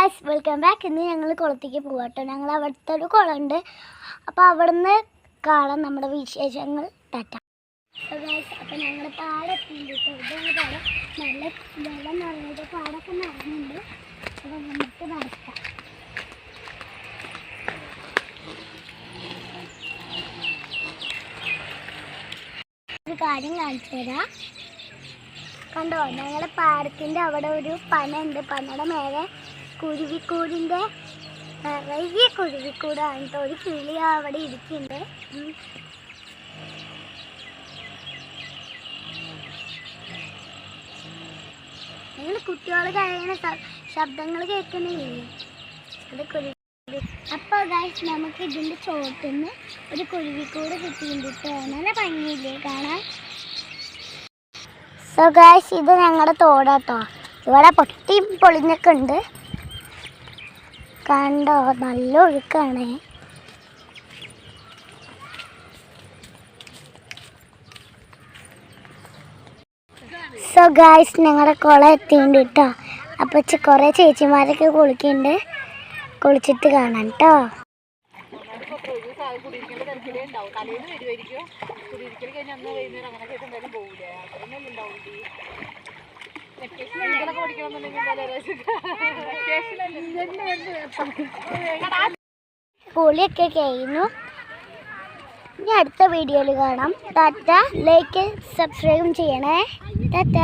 Guys welcome back. ഇന്ന് ഞങ്ങൾ കുളത്തേക്ക് പോകട്ടോ. ഞങ്ങൾ അവിടുത്തെ ഒരു കുളമുണ്ട്, അപ്പോൾ അവിടുന്ന് കാണാം നമ്മുടെ വിശേഷങ്ങൾ. ടാറ്റ. ഗായ്സ് അപ്പോൾ ഞങ്ങൾ പാടെത്തിയിട്ട് പാടം നല്ല വെള്ളം നിറഞ്ഞത് പാടൊക്കെ നിറഞ്ഞുണ്ട്. അപ്പോൾ നമുക്ക് നടക്കാം. ഒരു കാര്യം കാണിച്ചു തരാം. കണ്ടോ, ഞങ്ങളുടെ പാടത്തിൻ്റെ അവിടെ ഒരു പന ഉണ്ട്. പനയുടെ മേലെ കുരുവിക്കൂടിൻ്റെ നിറയെ കുരുവിക്കൂടാണ് കേട്ടോ. ഒരു കിളി അവിടെ ഇരിക്കുന്നുണ്ട്. നിങ്ങൾ കുട്ടികൾ കഴിയുന്ന ശബ്ദങ്ങൾ കേൾക്കുന്നില്ലേ? അത് കുരുവി. അപ്പോൾ ഗൈസ് നമുക്ക് ഇതിൻ്റെ ചോട്ടിന്ന് ഒരു കുരുവിക്കൂട് കിട്ടിയിട്ട് നല്ല ഭംഗിയില്ലേ കാണാൻ. സോ ഗൈസ് ഇത് ഞങ്ങളുടെ തോടാട്ടോ. ഇവിടെ പൊട്ടി പൊളിഞ്ഞൊക്കെ ഉണ്ട്. കണ്ടോ, നല്ല ഒഴുക്കാണ്. സോ ഗൈസ് ഞങ്ങളുടെ കുളം എത്തിയിട്ടുണ്ട് കേട്ടോ. അപ്പോൾ കുറേ ചേച്ചിമാരൊക്കെ കുളിക്കുന്നുണ്ട്. കുളിച്ചിട്ട് കാണാം കേട്ടോ. കുളിയൊക്കെ കഴിഞ്ഞു. ഇനി അടുത്ത വീഡിയോയിൽ കാണാം. ടാറ്റ. ലൈക്ക് സബ്സ്ക്രൈബും ചെയ്യണേ. ടാറ്റ.